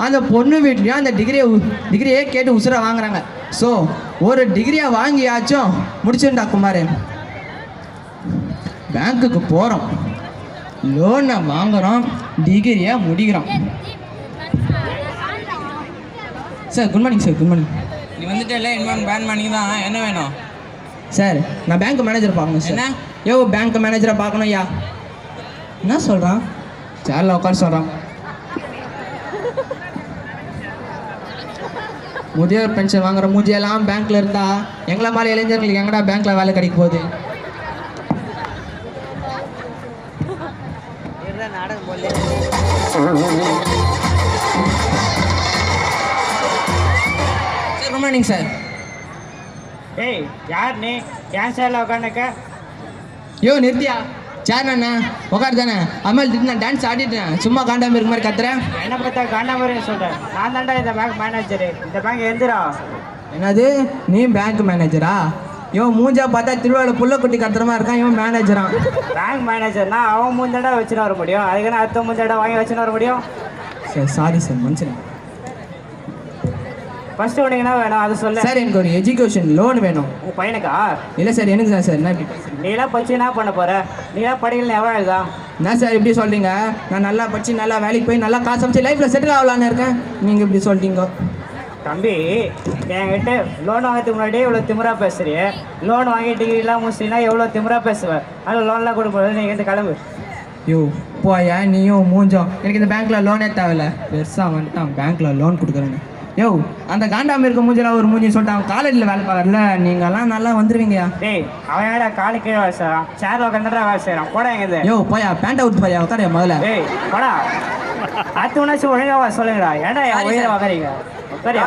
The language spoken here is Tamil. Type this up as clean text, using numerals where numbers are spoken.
அந்த பொண்ணு வீட்லேயும் அந்த டிகிரியே கேட்டு உசுரை வாங்குறாங்க. ஸோ ஒரு டிகிரியை வாங்கியாச்சும் முடிச்சுண்டா குமார். பேங்க்குக்கு போகிறோம், லோனை வாங்குகிறோம், டிகிரியை முடிக்கிறோம். Sir good morning sir. Good morning. நீ வந்துட்டே இன்வெஸ்ட் பேன் பண்ணி தான் என்ன வேணும் சார்? நான் பேங்க் மேனேஜர் பார்க்கணும் சார். என்ன யோ பேங்க் மேனேஜரை பார்க்கணும் ஐயா. என்ன சொல்கிறான்? சேரில் உட்கார சொல்கிறான். முதியோர் பென்ஷன் வாங்குற மூஞ்சியெல்லாம் பேங்க்கில் இருந்தா எங்களை மாதிரி இளைஞர்களுக்கு எங்கடா பேங்க்கில் வேலை கிடைக்க போகுது? Sir good morning sir. ஏய் யார் நீ? ஏன் சேர்ல உட்காந்துக்க? யோ நிறுத்தியா? சேர் அண்ணா உட்காரு தானே. அம்மாள் திட்டு நான் டான்ஸ் ஆடிட்டேன், சும்மா காண்டாம இருக்க மாதிரி கத்துறேன். என்ன பார்த்தா காண்டாமரி சொல்கிறேன். நான் தாண்டா இந்த பேங்க் மேனேஜரு. இந்த பேங்க் எந்திரா. என்னது நீ பேங்க் மேனேஜரா? இவன் மூஞ்சா பார்த்தா திருவாரூர் புள்ளக்குட்டி கத்துறமா இருக்கான். இவன் மேனேஜரா? பேங்க் மேனேஜர்னா அவன் முந்தடா வச்சுன்னு வர முடியும், அதுக்குன்னு அடுத்த முந்தடா வாங்கி வச்சுன்னு வர முடியும்? சார் சாரி சார், மனுஷன். ஃபர்ஸ்ட் உனக்கு என்ன வேணும் அதை சொல்ல. சார் எனக்கு ஒரு எஜுகேஷன் லோன் வேணும். உன் பையனுக்கா? இல்லை சார் எனக்கு தான் சார். என்ன இப்படி பேசுறீங்க? நீலாம் படிச்சு என்ன பண்ண போற? நீலாம் படிக்கல எவ்வளோ எழுதா? என்ன சார் இப்படி சொல்கிறீங்க? நான் நல்லா படிச்சு நல்லா வேலைக்கு போய் நல்லா காசு அமைச்சு லைஃப்பில் செட்டில் ஆகலான்னு இருக்கேன். நீங்கள் இப்படி சொல்லிட்டீங்க. தம்பி என்கிட்ட லோன் வாங்கிறதுக்கு முன்னாடியே இவ்வளோ திமிரா பேசுறிய. லோன் வாங்கி டிகிரிலாம் முடிச்சிங்கன்னா எவ்வளோ திமிரா பேசுவேன். அதில் லோன்லாம் கொடுக்க நீங்கள் இந்த கிளம்பு. யோ போயா நீயும் மூஞ்சோம். எனக்கு இந்த பேங்க்கில் லோனே தேவையில்ல. பெருசாக வந்துட்டான் பேங்க்கில் லோன் கொடுக்குறேன்னு. யோ அந்த காண்டாம இருக்க மூஞ்சில் ஒரு மூஞ்சி சொல்லிட்டு அவன் காலேஜில் வேலை பார்க்கறல, நீங்கள்லாம் நல்லா வந்துடுவீங்கயா. டேய் அவன் ஏடா காலு கீழே வேலை செய்கிறான், சேர்ல உட்காந்துட்டா வேலை செய்கிறான். போடா எங்கே? யோ போயா பேண்ட் அவுட் போயா உட்காரையா முதல்ல. டேய் போடா. அடுத்த உணர்ச்சி ஒழுங்காவா சொல்லுங்கடா. ஏன்டா என் உயிரை வாங்குறீங்க? சரியா?